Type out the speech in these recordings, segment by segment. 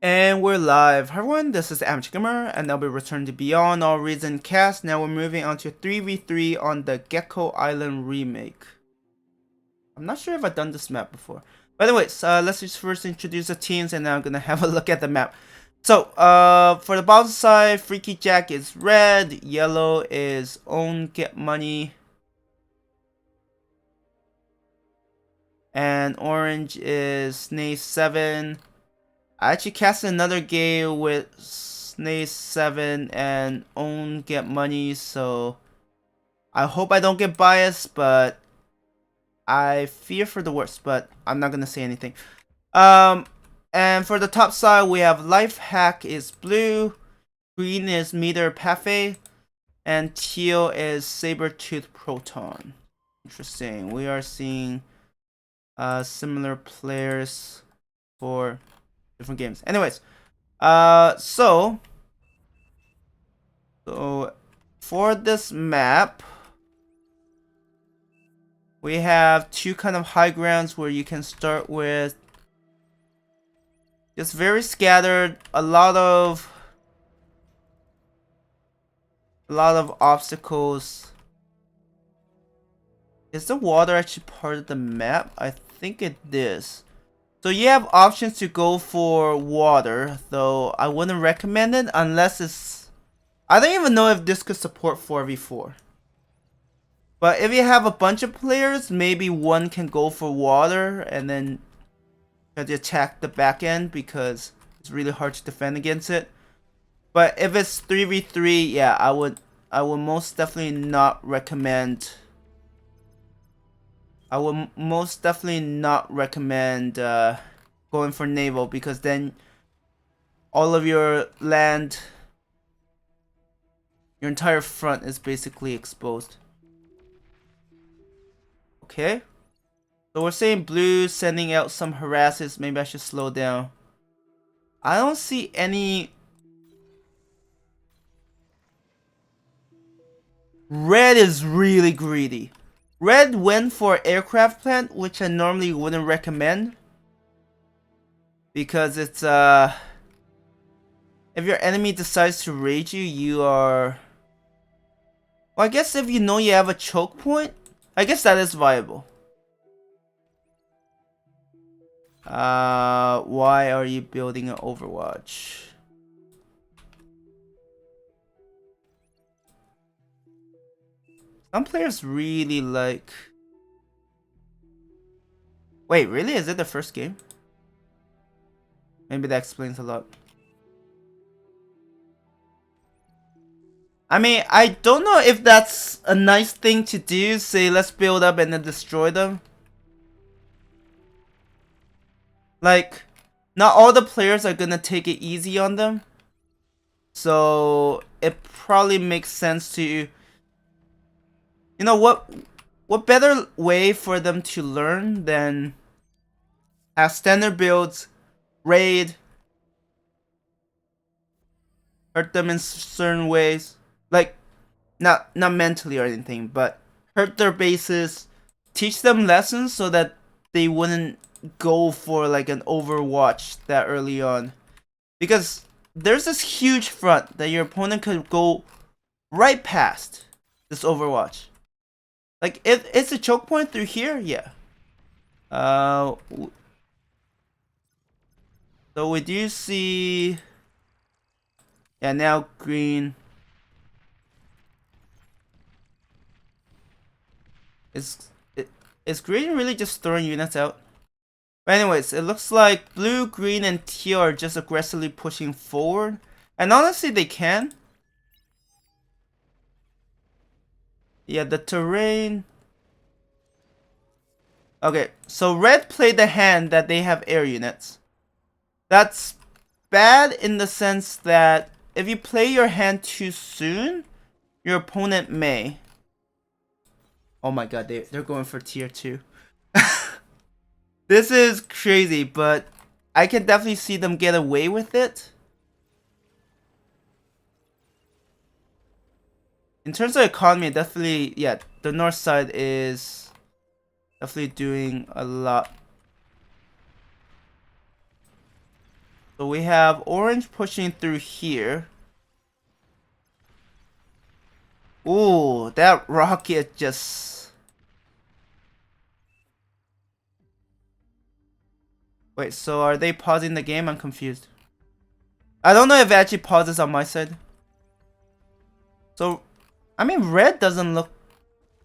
And we're live. Hi everyone, this is amateurgamer, and I'll be returning to Beyond All Reason cast. Now we're moving on to 3v3 on the Gecko Island remake. I'm not sure if I've done this map before. But anyways, let's just first introduce the teams, and then I'm gonna have a look at the map. So, for the bottom side, Freaky Jack is red, yellow is Own Get Money, and orange is Snake 7. I actually casted another game with Snake 7 and Own Get Money, so I hope I don't get biased, but I fear for the worst, but I'm not gonna say anything. And for the top side, we have Life Hack is blue, green is Meter Pathway, and teal is Sabertooth Proton. Interesting. We are seeing similar players for different games. Anyways, so for this map, we have two kind of high grounds where you can start with just very scattered, a lot of obstacles. Is the water actually part of the map? I think it is. So you have options to go for water, though I wouldn't recommend it unless it's... I don't even know if this could support 4v4. But if you have a bunch of players, maybe one can go for water and then try to attack the back end because it's really hard to defend against it. But if it's 3v3, yeah, I would most definitely not recommend... I would most definitely not recommend going for naval, because then all of your land, your entire front is basically exposed. Okay. So we're saying blue sending out some harasses. Maybe I should slow down. I don't see any... Red is really greedy. Red went for aircraft plant, which I normally wouldn't recommend, because it's if your enemy decides to raid you, you are... Well, I guess if you know you have a choke point, I guess that is viable. Why are you building an Overwatch? Some players really like... Wait, really? Is it the first game? Maybe that explains a lot. I mean, I don't know if that's a nice thing to do. Say, let's build up and then destroy them. Like, not all the players are gonna take it easy on them. So, it probably makes sense to... You know, what better way for them to learn than have standard builds, raid, hurt them in certain ways, like not mentally or anything, but hurt their bases, teach them lessons so that they wouldn't go for like an Overwatch that early on, because there's this huge front that your opponent could go right past this Overwatch. Like, if it's a choke point through here, yeah. So we do see... Yeah, now green. Is green really just throwing units out? But anyways, it looks like blue, green, and teal are just aggressively pushing forward. And honestly, they can. Yeah, the terrain... Okay, so red played the hand that they have air units. That's bad in the sense that if you play your hand too soon, your opponent may... Oh my god, they're going for tier 2. This is crazy, but I can definitely see them get away with it. In terms of economy, definitely, yeah, the north side is definitely doing a lot. So we have orange pushing through here. Ooh, that rocket just... Wait, so are they pausing the game? I'm confused. I don't know if it actually pauses on my side. So, I mean, red doesn't look...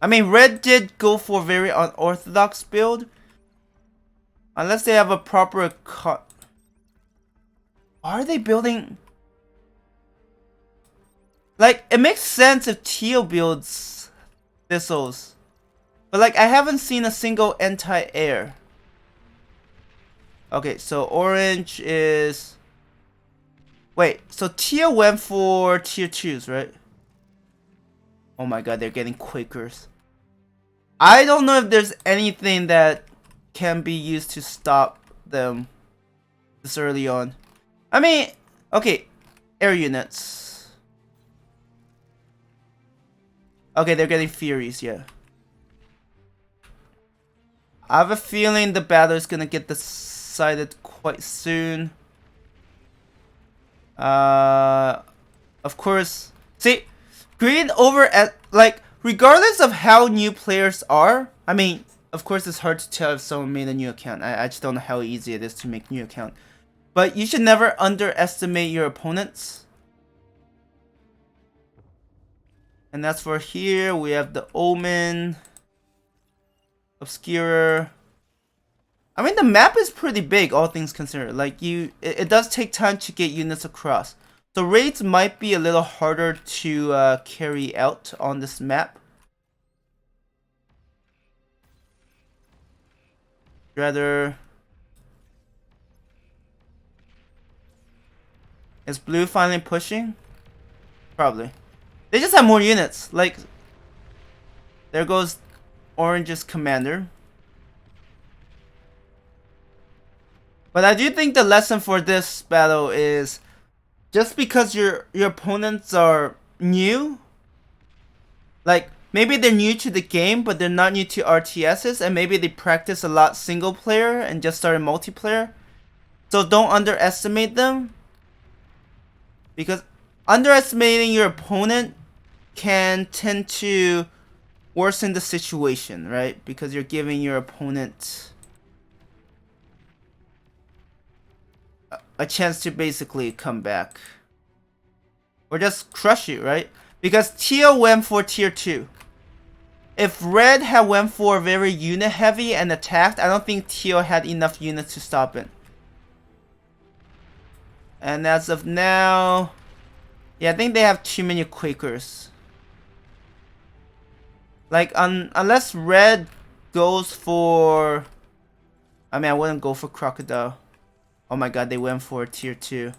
I mean, red did go for a very unorthodox build. Unless they have a proper cut. Are they building... Like, it makes sense if teal builds thistles. But like, I haven't seen a single anti-air. Okay, so orange is... Wait, so teal went for tier 2s, right? Oh my god, they're getting Quakers. I don't know if there's anything that can be used to stop them this early on. I mean, okay, air units. Okay, they're getting Furies, yeah. I have a feeling the battle is gonna get decided quite soon. Of course. See, green over at, like, regardless of how new players are, I mean, of course it's hard to tell if someone made a new account. I just don't know how easy it is to make a new account. But you should never underestimate your opponents. And that's for here. We have the Omen, Obscurer. I mean, the map is pretty big, all things considered. Like, it does take time to get units across. So raids might be a little harder to carry out on this map. Rather, is blue finally pushing? Probably. They just have more units. Like, there goes orange's commander. But I do think the lesson for this battle is just because your opponents are new, like maybe they're new to the game but they're not new to RTSs, and maybe they practice a lot single player and just started multiplayer. So don't underestimate them, because underestimating your opponent can tend to worsen the situation, right? Because you're giving your opponent a chance to basically come back or just crush you, right? Because teal went for tier 2. If red had went for very unit heavy and attacked, I don't think teal had enough units to stop it. And as of now, yeah, I think they have too many Quakers. Like, unless red goes for... I mean, I wouldn't go for Crocodile. Oh my god, they went for tier 2.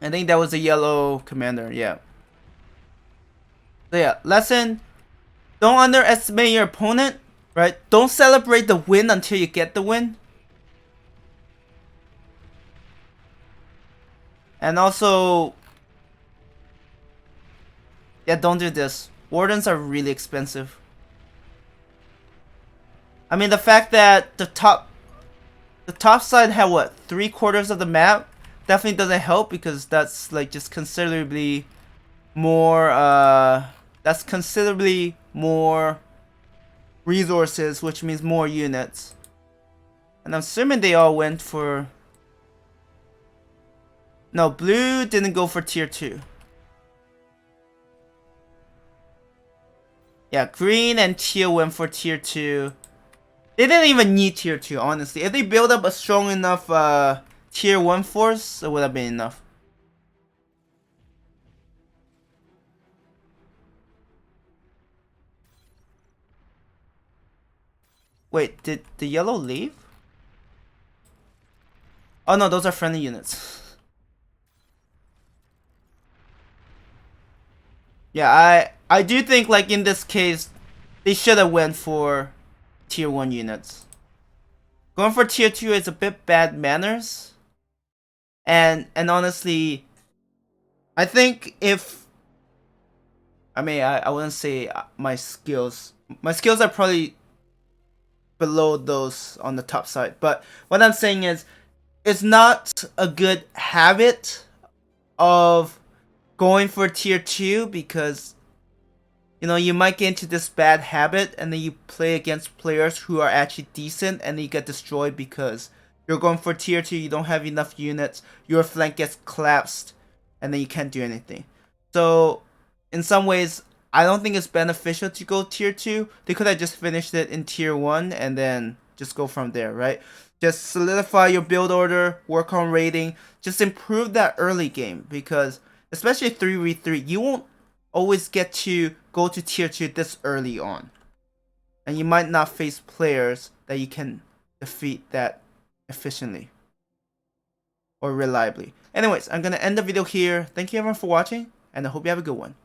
I think that was a yellow commander, yeah. So yeah, lesson. Don't underestimate your opponent, right? Don't celebrate the win until you get the win. And also... yeah, don't do this. Wardens are really expensive. I mean, the fact that the top side had what, 3/4 of the map definitely doesn't help, because that's like just considerably more resources, which means more units. And I'm assuming they all went for... no, blue didn't go for tier 2. Yeah, green and teal went for tier 2. They didn't even need tier 2, honestly. If they build up a strong enough tier 1 force, it would have been enough. Wait, did the yellow leave? Oh no, those are friendly units. Yeah, I do think, like, in this case, they should have went for tier 1 units. Going for tier 2 is a bit bad manners. And honestly, I think if... I mean, I wouldn't say my skills. My skills are probably below those on the top side. But what I'm saying is, it's not a good habit of going for tier 2 because you might get into this bad habit and then you play against players who are actually decent and then you get destroyed because you're going for tier 2, you don't have enough units, your flank gets collapsed, and then you can't do anything. So, in some ways, I don't think it's beneficial to go tier 2. They could have just finished it in tier 1 and then just go from there, right? Just solidify your build order, work on raiding, just improve that early game because, especially 3v3, you won't always get to go to tier 2 this early on. And you might not face players that you can defeat that efficiently or reliably. Anyways, I'm gonna end the video here. Thank you everyone for watching, and I hope you have a good one.